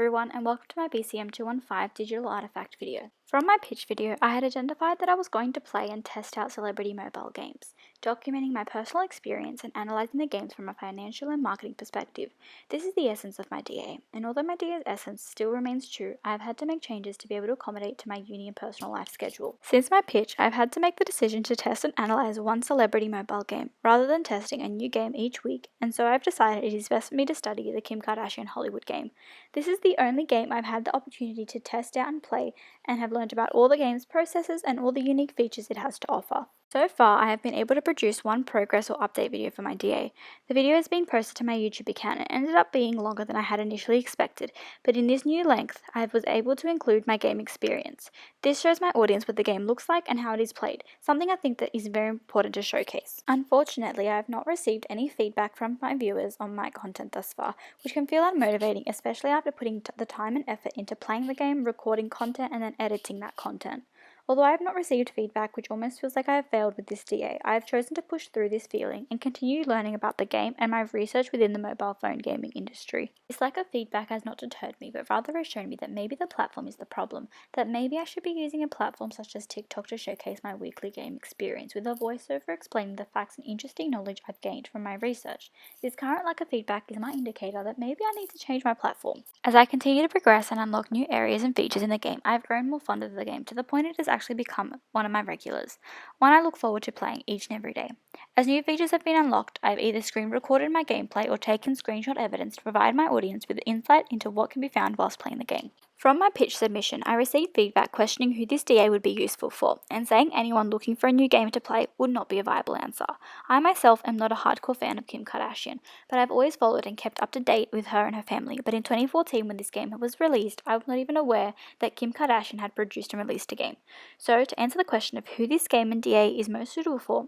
Everyone, and welcome to my BCM215 digital artifact video. From my pitch video, I had identified that I was going to play and test out celebrity mobile games, documenting my personal experience and analyzing the games from a financial and marketing perspective. This is the essence of my DA, and although my DA's essence still remains true, I have had to make changes to be able to accommodate to my uni and personal life schedule. Since my pitch, I've had to make the decision to test and analyze one celebrity mobile game, rather than testing a new game each week, and so I've decided it is best for me to study the Kim Kardashian Hollywood game. This is the only game I've had the opportunity to test out and play, and have learned about all the game's processes and all the unique features it has to offer. So far, I have been able to produce one progress or update video for my DA. The video has been posted to my YouTube account and ended up being longer than I had initially expected, but in this new length, I was able to include my game experience. This shows my audience what the game looks like and how it is played, something I think that is very important to showcase. Unfortunately, I have not received any feedback from my viewers on my content thus far, which can feel unmotivating, especially after putting the time and effort into playing the game, recording content, and then editing that content. Although I have not received feedback, which almost feels like I have failed with this DA, I have chosen to push through this feeling and continue learning about the game and my research within the mobile phone gaming industry. This lack of feedback has not deterred me, but rather has shown me that maybe the platform is the problem, that maybe I should be using a platform such as TikTok to showcase my weekly game experience with a voiceover explaining the facts and interesting knowledge I've gained from my research. This current lack of feedback is my indicator that maybe I need to change my platform. As I continue to progress and unlock new areas and features in the game, I have grown more fond of the game to the point it has actually become one of my regulars, one I look forward to playing each and every day. As new features have been unlocked, I have either screen recorded my gameplay or taken screenshot evidence to provide my audience with insight into what can be found whilst playing the game. From my pitch submission, I received feedback questioning who this DA would be useful for, and saying anyone looking for a new game to play would not be a viable answer. I myself am not a hardcore fan of Kim Kardashian, but I've always followed and kept up to date with her and her family. But in 2014, when this game was released, I was not even aware that Kim Kardashian had produced and released a game. So, to answer the question of who this game and DA is most suitable for,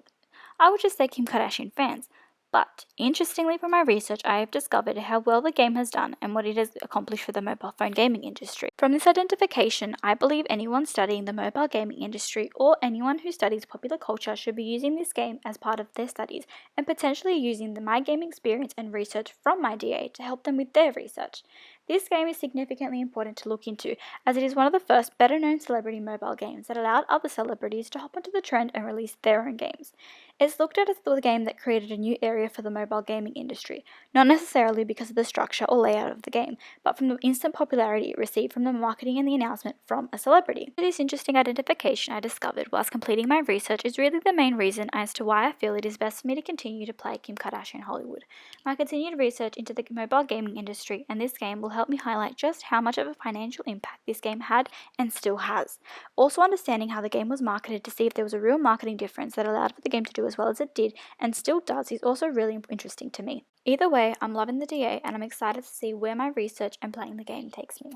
I would just say Kim Kardashian fans. But, interestingly from my research, I have discovered how well the game has done and what it has accomplished for the mobile phone gaming industry. From this identification, I believe anyone studying the mobile gaming industry or anyone who studies popular culture should be using this game as part of their studies and potentially using the My Game experience and research from my DA to help them with their research. This game is significantly important to look into, as it is one of the first better-known celebrity mobile games that allowed other celebrities to hop onto the trend and release their own games. It's looked at as the game that created a new area for the mobile gaming industry, not necessarily because of the structure or layout of the game, but from the instant popularity it received from the marketing and the announcement from a celebrity. This interesting identification I discovered whilst completing my research is really the main reason as to why I feel it is best for me to continue to play Kim Kardashian Hollywood. My continued research into the mobile gaming industry and this game will help me highlight just how much of a financial impact this game had and still has. Also understanding how the game was marketed to see if there was a real marketing difference that allowed for the game to do as well as it did and still does is also really interesting to me. Either way, I'm loving the DA and I'm excited to see where my research and playing the game takes me.